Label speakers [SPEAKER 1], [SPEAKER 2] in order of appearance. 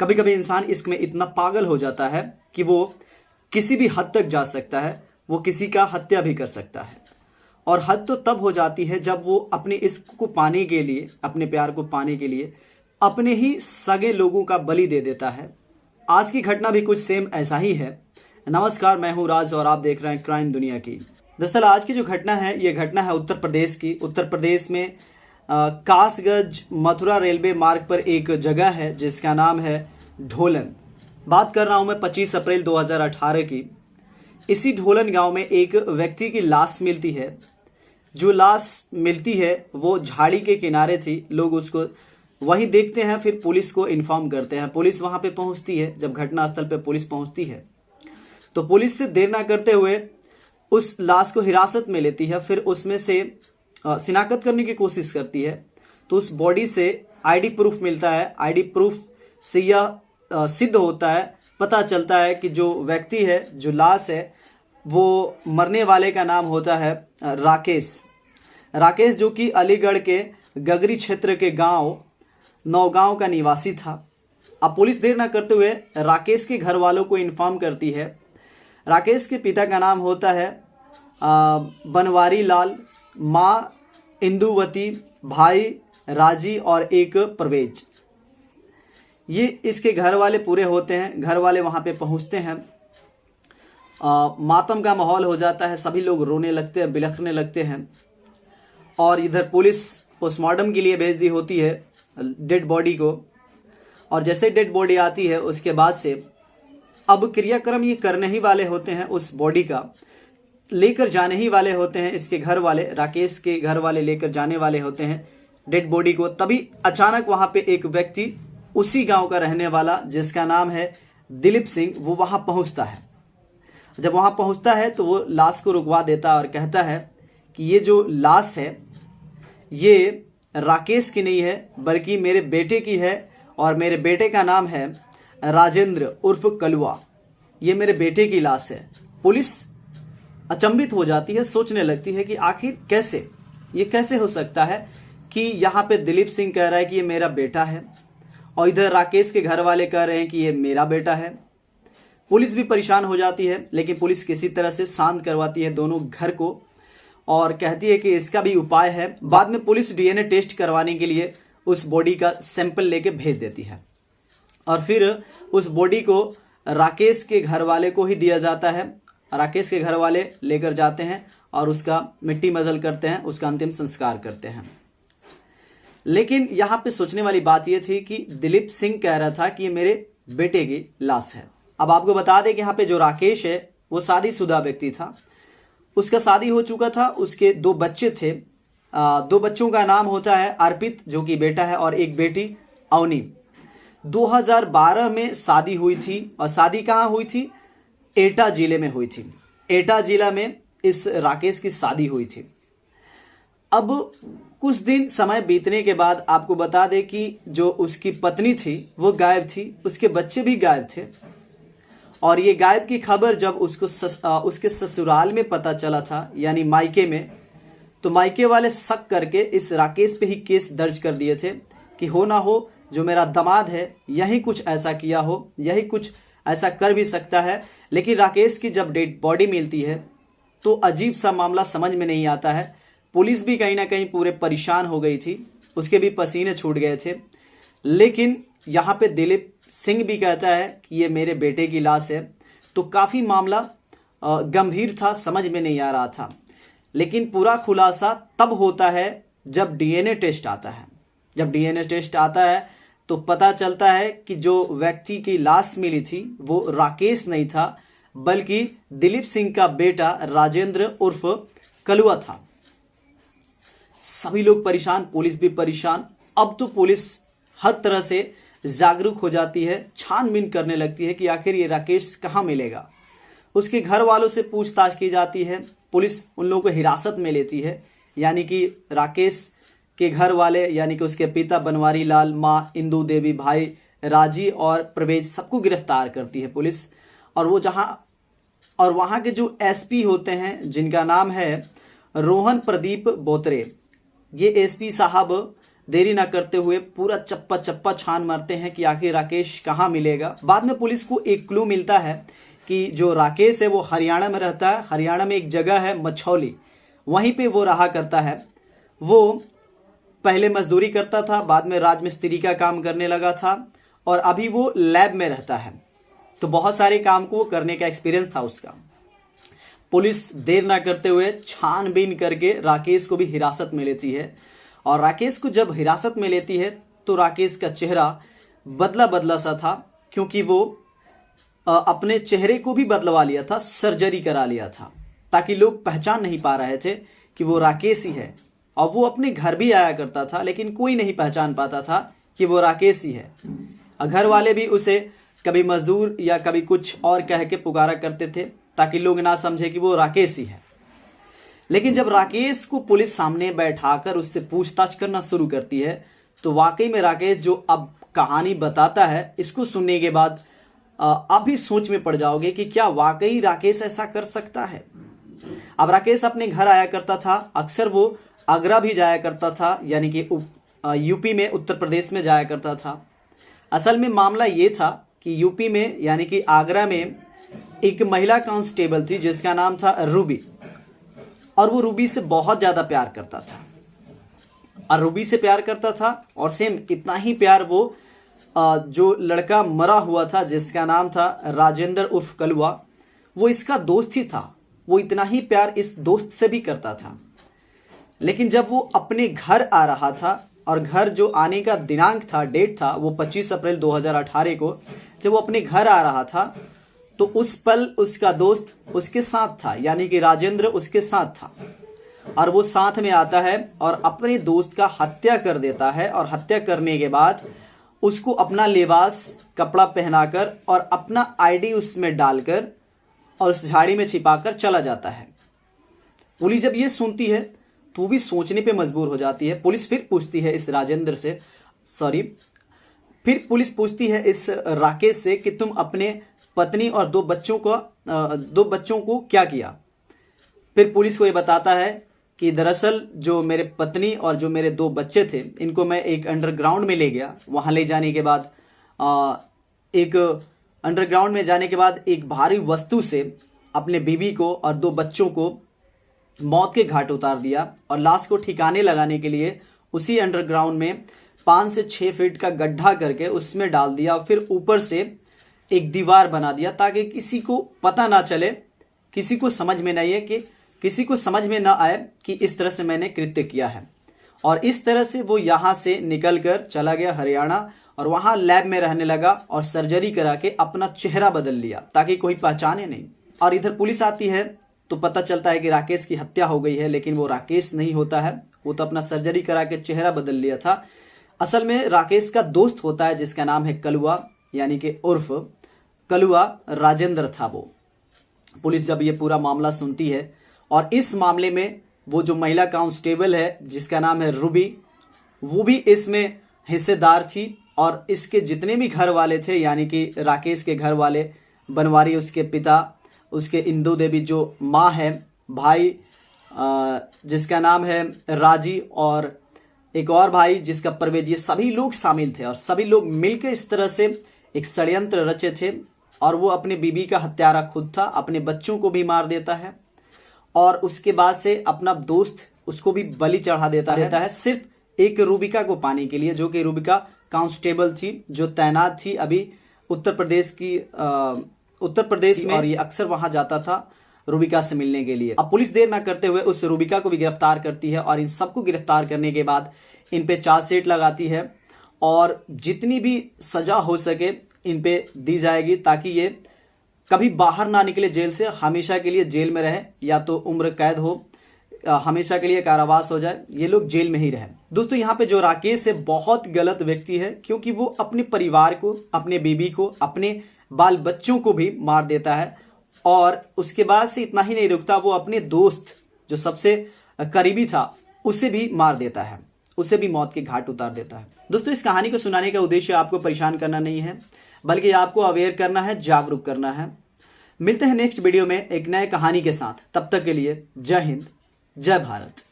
[SPEAKER 1] कभी कभी इंसान इश्क में इतना पागल हो जाता है कि वो किसी भी हद तक जा सकता है, वो किसी का हत्या भी कर सकता है। और हद तो तब हो जाती है जब वो अपने इश्क को पाने के लिए, अपने प्यार को पाने के लिए अपने ही सगे लोगों का बलि दे देता है। आज की घटना भी कुछ सेम ऐसा ही है। नमस्कार, मैं हूं राज और आप देख रहे हैं क्राइम दुनिया की। दरअसल आज की जो घटना है, ये घटना है उत्तर प्रदेश की। उत्तर प्रदेश में कासगंज मथुरा रेलवे मार्ग पर एक जगह है जिसका नाम है ढोलन। बात कर रहा हूं मैं 25 अप्रैल 2018 की। इसी ढोलन गांव में एक व्यक्ति की लाश मिलती है। जो लाश मिलती है वो झाड़ी के किनारे थी। लोग उसको वहीं देखते हैं, फिर पुलिस को इन्फॉर्म करते हैं। पुलिस वहां पे पहुंचती है। जब घटनास्थल पे पुलिस पहुंचती है तो पुलिस से देर ना करते हुए उस लाश को हिरासत में लेती है। फिर उसमें से शिनाख्त करने की कोशिश करती है। तो उस बॉडी से आईडी प्रूफ मिलता है। आईडी प्रूफ से यह सिद्ध होता है, पता चलता है कि जो व्यक्ति है, जो लाश है, वो मरने वाले का नाम होता है राकेश, जो कि अलीगढ़ के गगरी क्षेत्र के गांव नौगांव का निवासी था। अब पुलिस देर न करते हुए राकेश के घर वालों को इन्फॉर्म करती है। राकेश के पिता का नाम होता है बनवारी लाल, माँ इंदुवती, भाई राजी और एक प्रवेज। ये इसके घर वाले पूरे होते हैं। घर वाले वहां पे पहुंचते हैं। मातम का माहौल हो जाता है। सभी लोग रोने लगते हैं, बिलखने लगते हैं। और इधर पुलिस पोस्टमार्टम के लिए भेज दी होती है डेड बॉडी को। और जैसे डेड बॉडी आती है उसके बाद से अब क्रियाक्रम ये करने ही वाले होते हैं। उस बॉडी का लेकर जाने ही वाले होते हैं इसके घर वाले, राकेश के घर वाले लेकर जाने वाले होते हैं डेड बॉडी को। तभी अचानक वहां पे एक व्यक्ति, उसी गांव का रहने वाला जिसका नाम है दिलीप सिंह, वो वहां पहुंचता है। जब वहां पहुंचता है तो वो लाश को रुकवा देता है और कहता है कि ये जो लाश है ये राकेश की नहीं है बल्कि मेरे बेटे की है। और मेरे बेटे का नाम है राजेंद्र उर्फ कलुआ। ये मेरे बेटे की लाश है। पुलिस अचंभित हो जाती है, सोचने लगती है कि आखिर कैसे हो सकता है कि यहाँ पे दिलीप सिंह कह रहा है कि ये मेरा बेटा है और इधर राकेश के घर वाले कह रहे हैं कि ये मेरा बेटा है। पुलिस भी परेशान हो जाती है, लेकिन पुलिस किसी तरह से शांत करवाती है दोनों घर को और कहती है कि इसका भी उपाय है। बाद में पुलिस डीएनए टेस्ट करवाने के लिए उस बॉडी का सैंपल लेके भेज देती है और फिर उस बॉडी को राकेश के घर वाले को ही दिया जाता है। राकेश के घर वाले लेकर जाते हैं और उसका मिट्टी मजल करते हैं, उसका अंतिम संस्कार करते हैं। लेकिन यहाँ पे सोचने वाली बात यह थी कि दिलीप सिंह कह रहा था कि ये मेरे बेटे की लाश है। अब आपको बता दें कि यहाँ पे जो राकेश है वो शादीशुदा व्यक्ति था। उसका शादी हो चुका था, उसके 2 बच्चे थे। 2 बच्चों का नाम होता है अर्पित, जो कि बेटा है, और एक बेटी अवनी। 2012 में शादी हुई थी और शादी कहाँ हुई थी? एटा जिले में हुई थी। एटा जिला में इस राकेश की शादी हुई थी। अब कुछ दिन समय बीतने के बाद आपको बता दें कि जो उसकी पत्नी थी वो गायब थी, उसके बच्चे भी गायब थे। और ये गायब की खबर जब उसके ससुराल में पता चला था, यानी मायके में, तो मायके वाले शक करके इस राकेश पे ही केस दर्ज कर दिए थे कि हो ना हो जो मेरा दामाद है यही कुछ ऐसा किया हो, यही कुछ ऐसा कर भी सकता है। लेकिन राकेश की जब डेड बॉडी मिलती है तो अजीब सा मामला समझ में नहीं आता है। पुलिस भी कहीं ना कहीं पूरे परेशान हो गई थी, उसके भी पसीने छूट गए थे। लेकिन यहाँ पे दिलीप सिंह भी कहता है कि ये मेरे बेटे की लाश है। तो काफी मामला गंभीर था, समझ में नहीं आ रहा था। लेकिन पूरा खुलासा तब होता है जब डीएनए टेस्ट आता है। जब डीएनए टेस्ट आता है तो पता चलता है कि जो व्यक्ति की लाश मिली थी वो राकेश नहीं था बल्कि दिलीप सिंह का बेटा राजेंद्र उर्फ कलुआ था। सभी लोग परेशान, पुलिस भी परेशान। अब तो पुलिस हर तरह से जागरूक हो जाती है, छानबीन करने लगती है कि आखिर ये राकेश कहाँ मिलेगा। उसके घर वालों से पूछताछ की जाती है। पुलिस उन लोगों को हिरासत में लेती है, यानी कि राकेश के घर वाले, यानी कि उसके पिता बनवारी लाल, माँ इंदू देवी, भाई राजी और प्रवेज, सबको गिरफ्तार करती है पुलिस। और वहां के जो एसपी होते हैं जिनका नाम है रोहन प्रदीप बोतरे, ये एसपी साहब देरी ना करते हुए पूरा चप्पा चप्पा छान मारते हैं कि आखिर राकेश कहाँ मिलेगा। बाद में पुलिस को एक क्लू मिलता है कि जो राकेश है वो हरियाणा में रहता है। हरियाणा में एक जगह है मछौली, वहीं पे वो रहा करता है। वो पहले मजदूरी करता था, बाद में राजमिस्त्री का काम करने लगा था और अभी वो लैब में रहता है। तो बहुत सारे काम को करने का एक्सपीरियंस था उसका। पुलिस देर ना करते हुए छानबीन करके राकेश को भी हिरासत में लेती है। और राकेश को जब हिरासत में लेती है तो राकेश का चेहरा बदला बदला सा था, क्योंकि वो अपने चेहरे को भी बदलवा लिया था, सर्जरी करा लिया था, ताकि लोग पहचान नहीं पा रहे थे कि वो राकेश ही है। और वो अपने घर भी आया करता था, लेकिन कोई नहीं पहचान पाता था कि वो राकेश ही है। घर वाले भी उसे कभी मजदूर या कभी कुछ और कह के पुकारा करते थे, ताकि लोग ना समझे कि वो राकेश ही है। लेकिन जब राकेश को पुलिस सामने बैठाकर उससे पूछताछ करना शुरू करती है, तो वाकई में राकेश जो अब कहानी बताता है, इसको सुनने के बाद आप भी सोच में पड़ जाओगे कि क्या वाकई राकेश ऐसा कर सकता है। अब राकेश अपने घर आया करता था, अक्सर वो आगरा भी जाया करता था, यानी कि यूपी में, उत्तर प्रदेश में जाया करता था। असल में मामला ये था कि यूपी में यानी कि आगरा में एक महिला कांस्टेबल थी जिसका नाम था रूबी, और वो रूबी से बहुत ज्यादा प्यार करता था। और रूबी से प्यार करता था और सेम इतना ही प्यार वो जो लड़का मरा हुआ था जिसका नाम था राजेंद्र उर्फ कलुआ, वो इसका दोस्त ही था। वो इतना ही प्यार इस दोस्त से भी करता था। लेकिन जब वो अपने घर आ रहा था, और घर जो आने का दिनांक था, डेट था, वो 25 अप्रैल 2018 को जब वो अपने घर आ रहा था, तो उस पल उसका दोस्त उसके साथ था, यानी कि राजेंद्र उसके साथ था। और वो साथ में आता है और अपने दोस्त का हत्या कर देता है। और हत्या करने के बाद उसको अपना लिबास कपड़ा पहनाकर और अपना आईडी उसमें डालकर और उस झाड़ी में छिपाकर चला जाता है। पुलिस जब ये सुनती है तो भी सोचने पे मजबूर हो जाती है। पुलिस फिर पूछती है इस राजेंद्र से, फिर पुलिस पूछती है इस राकेश से कि तुम अपने पत्नी और दो बच्चों को क्या किया। फिर पुलिस को ये बताता है कि दरअसल जो मेरे पत्नी और जो मेरे 2 बच्चे थे, इनको मैं एक अंडरग्राउंड में ले गया। वहां ले जाने के बाद एक अंडरग्राउंड में जाने के बाद एक भारी वस्तु से अपने बीबी को और 2 बच्चों को मौत के घाट उतार दिया। और लाश को ठिकाने लगाने के लिए उसी अंडरग्राउंड में 5 से 6 फीट का गड्ढा करके उसमें डाल दिया। फिर ऊपर से एक दीवार बना दिया ताकि किसी को पता ना चले, किसी को समझ में ना आए कि इस तरह से मैंने कृत्य किया है। और इस तरह से वो यहां से निकलकर चला गया हरियाणा और वहां लैब में रहने लगा और सर्जरी करा के अपना चेहरा बदल लिया ताकि कोई पहचाने नहीं। और इधर पुलिस आती है तो पता चलता है कि राकेश की हत्या हो गई है, लेकिन वो राकेश नहीं होता है, वो तो अपना सर्जरी करा के चेहरा बदल लिया था। असल में राकेश का दोस्त होता है जिसका नाम है कलुआ, यानी कि उर्फ कलुआ राजेंद्र था वो। पुलिस जब ये पूरा मामला सुनती है और इस मामले में वो जो महिला कांस्टेबल है जिसका नाम है रूबी, वो भी इसमें हिस्सेदार थी। और इसके जितने भी घर वाले थे, यानी कि राकेश के घर वाले, बनवारी उसके पिता, उसके इंदू देवी जो माँ है, भाई जिसका नाम है राजी और एक और भाई जिसका परवेज, ये सभी लोग शामिल थे। और सभी लोग मिलकर इस तरह से एक षड्यंत्र रचे थे। और वो अपने बीबी का हत्यारा खुद था, अपने बच्चों को भी मार देता है और उसके बाद से अपना दोस्त उसको भी बलि चढ़ा देता है सिर्फ एक रूबिका को पाने के लिए, जो कि रूबिका कांस्टेबल थी जो तैनात थी अभी उत्तर प्रदेश में। और ये अक्सर वहां जाता था रूबिका से मिलने के लिए। अब पुलिस देर ना करते हुए उस रूबिका को भी गिरफ्तार करती है और इन सबको गिरफ्तार करने के बाद इन पे चार्जशीट लगाती है और जितनी भी सजा हो सके इन पे दी जाएगी ताकि ये कभी बाहर ना निकले जेल से, हमेशा के लिए जेल में रहे, या तो उम्र कैद हो, हमेशा के लिए कारावास हो जाए, ये लोग जेल में ही रहे। दोस्तों यहाँ पे जो राकेश है बहुत गलत व्यक्ति है, क्योंकि वो अपने परिवार को, अपने बीबी को, अपने बाल बच्चों को भी मार देता है। और उसके बाद से इतना ही नहीं रुकता, वो अपने दोस्त जो सबसे करीबी था उसे भी मार देता है, उसे भी मौत के घाट उतार देता है। दोस्तों इस कहानी को सुनाने का उद्देश्य आपको परेशान करना नहीं है, बल्कि आपको अवेयर करना है, जागरूक करना है। मिलते हैं नेक्स्ट वीडियो में एक नए कहानी के साथ। तब तक के लिए जय हिंद, जय भारत।